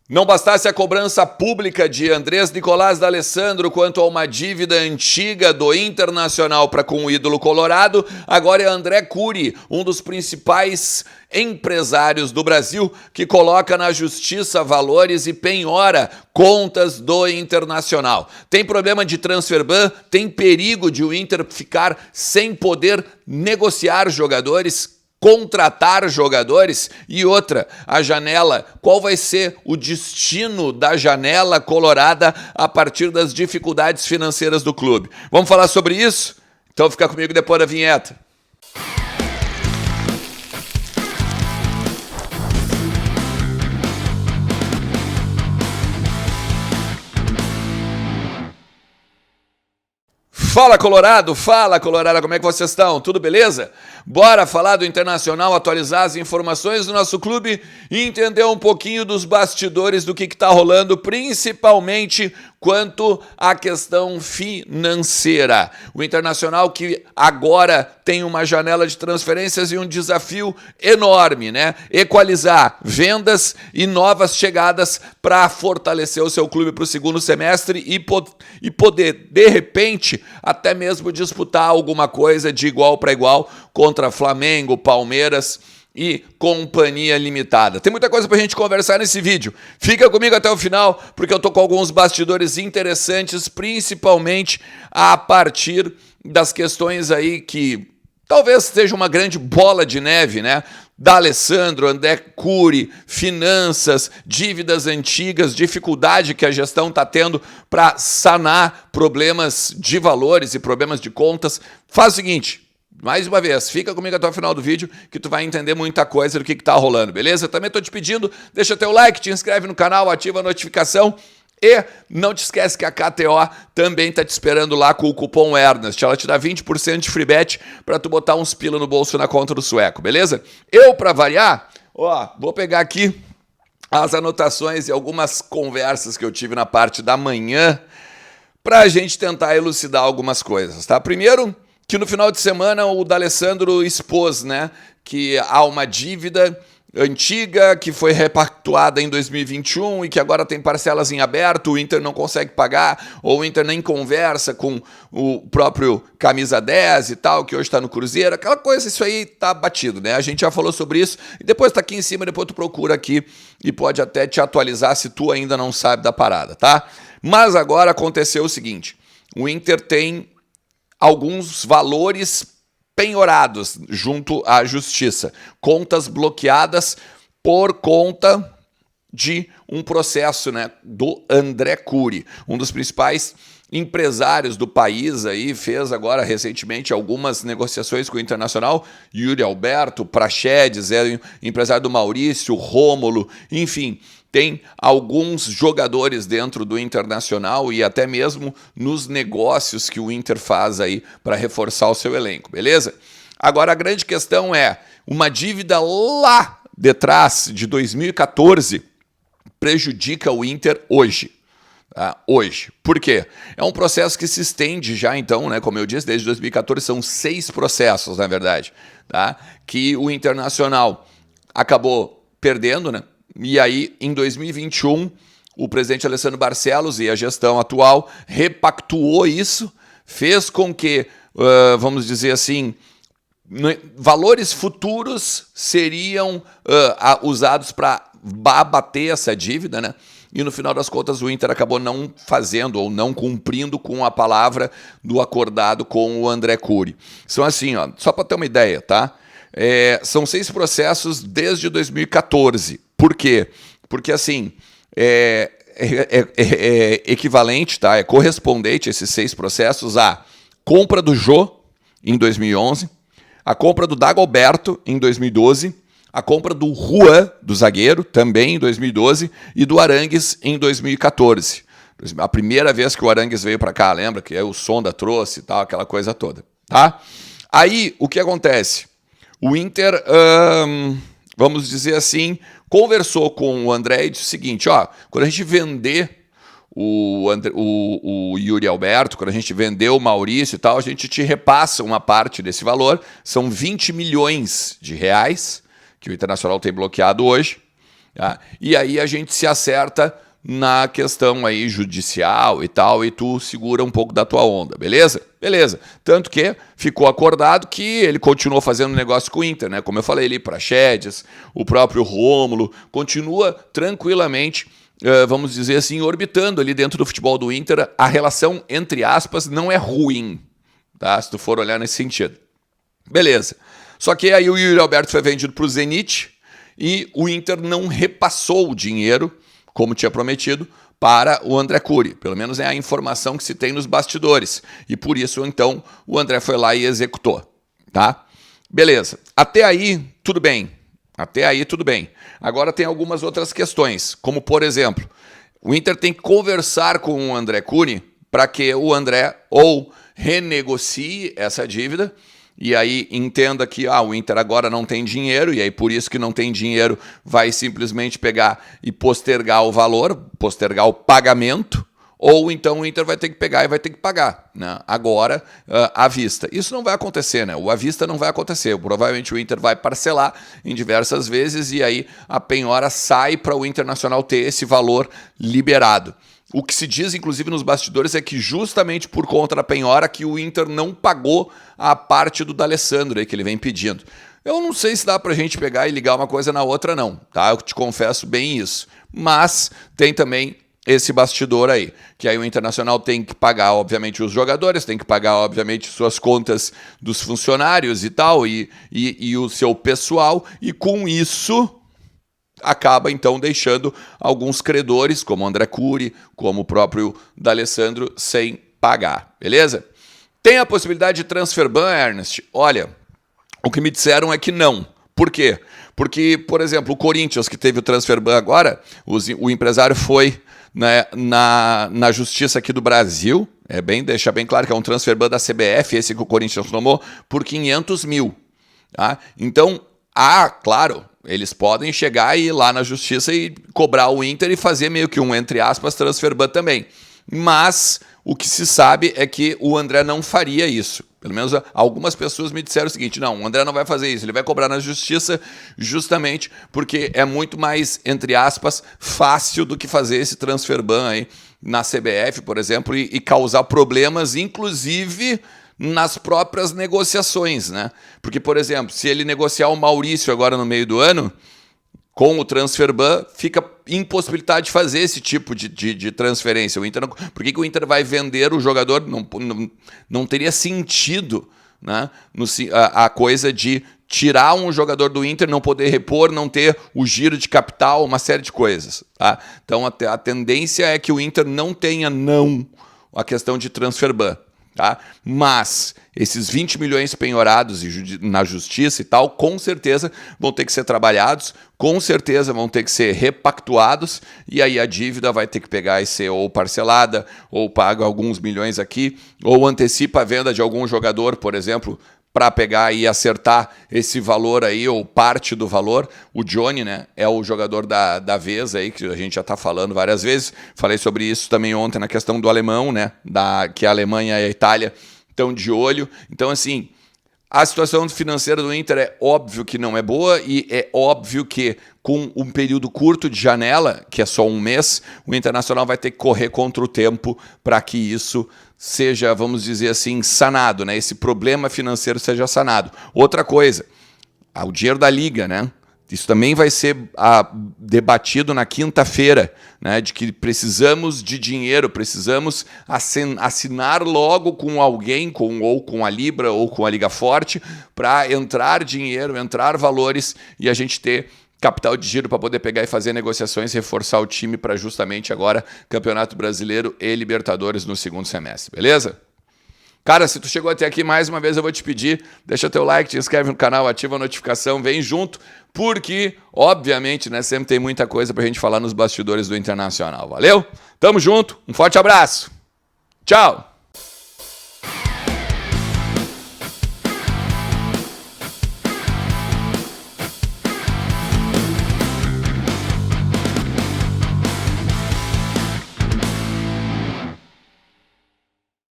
Não bastasse a cobrança pública de Andrés Nicolás D'Alessandro quanto a uma dívida antiga do Internacional para com o ídolo colorado, agora é André Cury, um dos principais empresários do Brasil, que coloca na justiça valores e penhora contas do Internacional. Tem problema de transfer ban, tem perigo de o Inter ficar sem poder negociar jogadores, contratar jogadores. E outra, a janela, qual vai ser o destino da janela colorada a partir das dificuldades financeiras do clube? Vamos falar sobre isso? Então fica comigo depois da vinheta. Fala Colorado, como é que vocês estão? Tudo beleza? Bora falar do Internacional, atualizar as informações do nosso clube e entender um pouquinho dos bastidores do que está rolando, principalmente quanto à questão financeira. O Internacional que agora tem uma janela de transferências e um desafio enorme, né? Equalizar vendas e novas chegadas para fortalecer o seu clube para o segundo semestre e poder, de repente, até mesmo disputar alguma coisa de igual para igual contra Flamengo, Palmeiras e companhia limitada. Tem muita coisa pra gente conversar nesse vídeo. Fica comigo até o final, porque eu tô com alguns bastidores interessantes, principalmente a partir das questões aí que talvez seja uma grande bola de neve, né? D'Alessandro, André Cury, finanças, dívidas antigas, dificuldade que a gestão está tendo para sanar problemas de valores e problemas de contas. Faz o seguinte, mais uma vez, fica comigo até o final do vídeo que tu vai entender muita coisa do que tá rolando, beleza? Também tô te pedindo, deixa teu like, te inscreve no canal, ativa a notificação e não te esquece que a KTO também tá te esperando lá com o cupom Ernest. Ela te dá 20% de free bet para tu botar uns pila no bolso na conta do sueco, beleza? Eu, para variar, vou pegar aqui as anotações e algumas conversas que eu tive na parte da manhã pra gente tentar elucidar algumas coisas, tá? Primeiro, que no final de semana o D'Alessandro expôs, né, que há uma dívida antiga que foi repactuada em 2021 e que agora tem parcelas em aberto, o Inter não consegue pagar, ou o Inter nem conversa com o próprio Camisa 10 e tal, que hoje está no Cruzeiro, aquela coisa, isso aí tá batido, né? A gente já falou sobre isso, e depois tá aqui em cima, depois tu procura aqui e pode até te atualizar se tu ainda não sabe da parada, tá? Mas agora aconteceu o seguinte, o Inter tem alguns valores penhorados junto à justiça, contas bloqueadas por conta de um processo, né, do André Cury, um dos principais empresários do país, aí fez agora recentemente algumas negociações com o Internacional, Yuri Alberto, Praxedes, é empresário do Maurício, Rômulo, enfim, tem alguns jogadores dentro do Internacional e até mesmo nos negócios que o Inter faz aí para reforçar o seu elenco, beleza? Agora a grande questão é, uma dívida lá de trás, de 2014, prejudica o Inter hoje. Tá? Hoje. Por quê? É um processo que se estende já então, né? Como eu disse, desde 2014 são 6 processos, na verdade, tá? Que o Internacional acabou perdendo, né? E aí, em 2021, o presidente Alessandro Barcelos e a gestão atual repactuou isso, fez com que, vamos dizer assim, valores futuros seriam usados para abater essa dívida, né? E no final das contas o Inter acabou não fazendo ou não cumprindo com a palavra do acordado com o André Cury. São assim, ó, só para ter uma ideia, tá? São 6 processos desde 2014. Por quê? Porque, assim, é equivalente, tá? É correspondente esses 6 processos à compra do Jô em 2011, a compra do Dagoberto em 2012, a compra do Juan, do zagueiro, também em 2012, e do Arangues em 2014. A primeira vez que o Arangues veio para cá, lembra? Que o Sonda trouxe e tal, aquela coisa toda, tá? Aí, o que acontece? O Inter, vamos dizer assim, conversou com o André e disse o seguinte, ó, quando a gente vender o Yuri Alberto, quando a gente vender o Maurício e tal, a gente te repassa uma parte desse valor, são 20 milhões de reais que o Internacional tem bloqueado hoje, Tá? E aí a gente se acerta na questão aí judicial e tal, e tu segura um pouco da tua onda, beleza? Beleza. Tanto que ficou acordado que ele continuou fazendo negócio com o Inter, né? Como eu falei ali, Praxedes, o próprio Rômulo, continua tranquilamente, vamos dizer assim, orbitando ali dentro do futebol do Inter. A relação, entre aspas, não é ruim, tá? Se tu for olhar nesse sentido. Beleza. Só que aí o Yuri Alberto foi vendido para o Zenit e o Inter não repassou o dinheiro, como tinha prometido, para o André Cury. Pelo menos é a informação que se tem nos bastidores. E por isso, então, o André foi lá e executou. Tá? Beleza. Até aí, tudo bem. Até aí, tudo bem. Agora tem algumas outras questões, como, por exemplo, o Inter tem que conversar com o André Cury para que o André ou renegocie essa dívida. E aí entenda que o Inter agora não tem dinheiro, e aí por isso que não tem dinheiro vai simplesmente pegar e postergar o valor, postergar o pagamento, ou então o Inter vai ter que pegar e vai ter que pagar, né? Agora, à vista. Isso não vai acontecer, né? O à vista não vai acontecer. Provavelmente o Inter vai parcelar em diversas vezes e aí a penhora sai para o Internacional ter esse valor liberado. O que se diz, inclusive, nos bastidores é que justamente por conta da penhora que o Inter não pagou a parte do D'Alessandro aí que ele vem pedindo. Eu não sei se dá pra gente pegar e ligar uma coisa na outra não, tá? Eu te confesso bem isso. Mas tem também esse bastidor aí, que aí o Internacional tem que pagar, obviamente, os jogadores, tem que pagar, obviamente, suas contas dos funcionários e tal, e o seu pessoal, e com isso acaba, então, deixando alguns credores, como o André Cury, como o próprio D'Alessandro, sem pagar, beleza? Tem a possibilidade de transfer ban, Ernest? Olha, o que me disseram é que não. Por quê? Porque, por exemplo, o Corinthians, que teve o transfer ban agora, o empresário foi na justiça aqui do Brasil, deixa bem claro que é um transfer ban da CBF, esse que o Corinthians tomou, por 500 mil. Tá? Então, claro, eles podem chegar e ir lá na justiça e cobrar o Inter e fazer meio que um, entre aspas, transfer ban também. Mas o que se sabe é que o André não faria isso. Pelo menos algumas pessoas me disseram o seguinte: não, o André não vai fazer isso, ele vai cobrar na justiça justamente porque é muito mais, entre aspas, fácil do que fazer esse transfer ban aí na CBF, por exemplo, e causar problemas, inclusive nas próprias negociações, né? Porque, por exemplo, se ele negociar o Maurício agora no meio do ano, com o transfer ban, fica impossibilitado de fazer esse tipo de transferência. O Inter não, por que o Inter vai vender o jogador? Não teria sentido, né? A coisa de tirar um jogador do Inter, não poder repor, não ter o giro de capital, uma série de coisas. Tá? Então a tendência é que o Inter não tenha a questão de transfer ban. Tá? Mas esses 20 milhões penhorados na justiça e tal, com certeza vão ter que ser trabalhados, com certeza vão ter que ser repactuados, e aí a dívida vai ter que pegar e ser ou parcelada, ou paga alguns milhões aqui, ou antecipa a venda de algum jogador, por exemplo, para pegar e acertar esse valor aí, ou parte do valor. O Johnny, né, é o jogador da vez aí, que a gente já está falando várias vezes. Falei sobre isso também ontem na questão do alemão, né, que a Alemanha e a Itália estão de olho. Então, assim, a situação financeira do Inter é óbvio que não é boa, e é óbvio que com um período curto de janela, que é só um mês, o Internacional vai ter que correr contra o tempo para que isso seja, vamos dizer assim, sanado, né? Esse problema financeiro seja sanado. Outra coisa, o dinheiro da Liga, né? Isso também vai ser debatido na quinta-feira, né? De que precisamos de dinheiro, precisamos assinar logo com alguém, ou com a Libra, ou com a Liga Forte, para entrar dinheiro, entrar valores e a gente ter capital de giro para poder pegar e fazer negociações, reforçar o time para justamente agora Campeonato Brasileiro e Libertadores no segundo semestre, beleza? Cara, se tu chegou até aqui, mais uma vez eu vou te pedir, deixa teu like, te inscreve no canal, ativa a notificação, vem junto, porque, obviamente, né, sempre tem muita coisa pra gente falar nos bastidores do Internacional, valeu? Tamo junto, um forte abraço, tchau!